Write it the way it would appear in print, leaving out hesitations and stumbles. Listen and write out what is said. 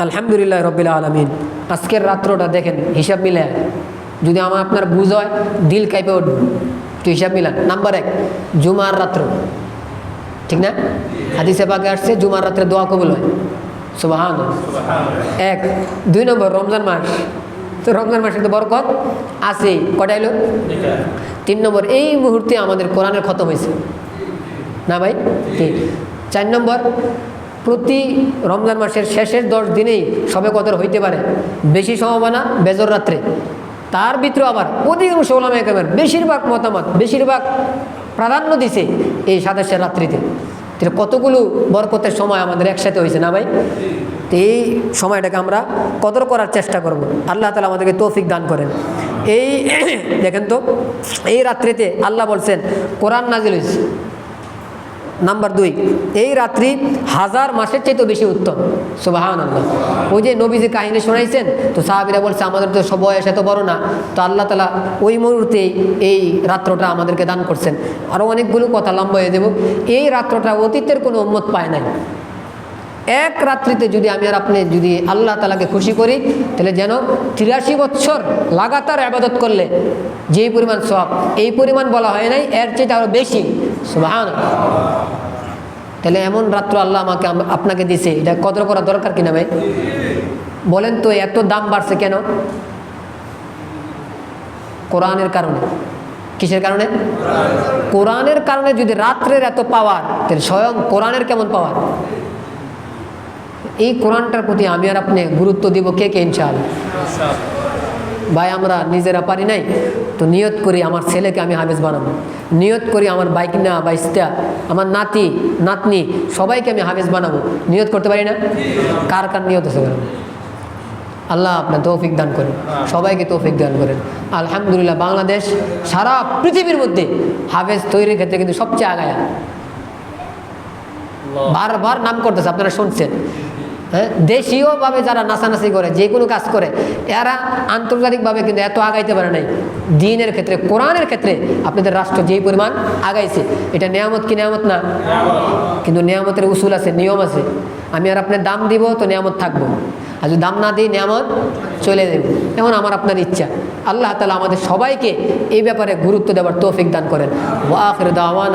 আলহামদুলিল্লাহ রব্বিল আলামিন। আজকের রাত্রটা দেখেন, হিসাব মিলে যদি আমার আপনার বুঝ হয় দিল কাইপে উঠবে। তো হিসাব মিলান। নাম্বার 1, জুমার রাত্র, ঠিক না? হাদিসে পাকে আসছে জুমার রাত্রে দোয়া কবুল হয়, সুবহানাল্লাহ। 1, 2 নম্বর রমজান মাস, তো রমজান মাসে তো বরকত আছে, কটা এলো? 3 নম্বর এই মুহূর্তে আমাদের কোরআনের খতম হয়েছে না ভাই? 3। 4 নম্বর প্রতি রমজান মাসের শেষের 10 দিনেই সবে কদর হইতে পারে, বেশি সম্ভাবনা বেজর রাত্রে। তার ভিতরে আবার অধিকাংশ ওলামায়ে কেরামের বেশিরভাগ মতামত, বেশিরভাগ প্রাধান্য দিছে এই 27 রাত্রিতে। কতগুলো বরকতের সময় আমাদের একসাথে হয়েছে না ভাই? তো এই সময়টাকে আমরা কদর করার চেষ্টা করব। আল্লাহ তাআলা আমাদেরকে তৌফিক দান করেন। এই দেখেন তো, এই রাত্রিতে আল্লাহ বলছেন কোরআন নাজিল হয়েছে। নাম্বার 2, এই রাত্রি 1000 মাসের চাইতে বেশি উত্তম, সুবহানাল্লাহ। ওই যে নবীজি কাহিনী শোনাইছেন, তো সাহাবীরা বলছে আমাদের তো সব বয়স এত বড় না, তো আল্লাহ তাআলা ওই মুহূর্তে এই রাত্রটা আমাদেরকে দান করছেন। আরও অনেকগুলো কথা লম্বা হয়ে দেব। এই রাত্রটা অতীতের কোনো উম্মত পায় নাই। এক রাত্রিতে যদি আমি আর আপনি যদি আল্লাহ তাআলাকে খুশি করি, তাহলে যেন 83 বছর লাগাতার ইবাদত করলে যেই পরিমাণ সওয়াব, এই পরিমাণ বলা হয় নাই, এর চেয়ে আরও বেশি, সুবহানাল্লাহ। তাহলে এমন রাত্র আল্লাহ আমাকে আপনাকে দিছে, এটা কদর করা দরকার কিনা ভাই? বলেন তো, এত দাম বাড়ছে কেন? কোরআনের কারণে। কিসের কারণে? কোরআনের কারণে। যদি রাত্রের এত পাওয়ার, তাহলে স্বয়ং কোরআনের কেমন পাওয়ার? এই কোরআনটার প্রতি আমি আর আপনি গুরুত্ব দিব কে কে ইনশাআল্লাহ? ভাই আমরা নিজেরা পারি নাই, তো নিয়ত করি আমার ছেলেকে আমি হাফেজ বানাবো, নিয়ত করি আমার বাইকনা বাইস্তা, আমার নাতি নাতনি সবাইকে আমি হাফেজ বানাবো, নিয়ত করতে পারি না? কার কার নিয়ত আছে? আল্লাহ আপনার তৌফিক দান করেন, সবাইকে তৌফিক দান করেন। আলহামদুলিল্লাহ, বাংলাদেশ সারা পৃথিবীর মধ্যে হাফেজ তৈরির ক্ষেত্রে কিন্তু সবচেয়ে আগায়া। বারবার নাম করতেছে, আপনারা শুনছেন। হ্যাঁ, দেশীয়ভাবে যারা নাচানাচি করে, যে কোনো কাজ করে, এরা আন্তর্জাতিকভাবে কিন্তু এত আগাইতে পারে নাই। দ্বীনের ক্ষেত্রে, কোরআনের ক্ষেত্রে আপনাদের রাষ্ট্র যেই পরিমাণ আগাইছে, এটা নেয়ামত কি নেয়ামত না? কিন্তু নেয়ামতের উসুল আছে, নিয়ম আছে। আমি আর আপনার দাম দিব তো নেয়ামত থাকবো, আর যদি দাম না দিই নেয়ামত চলে দেব। এখন আমার আপনার ইচ্ছা। আল্লাহ তাআলা আমাদের সবাইকে এই ব্যাপারে গুরুত্ব দেওয়ার তৌফিক দান করেন। ওয়া আখিরু দাওয়ানা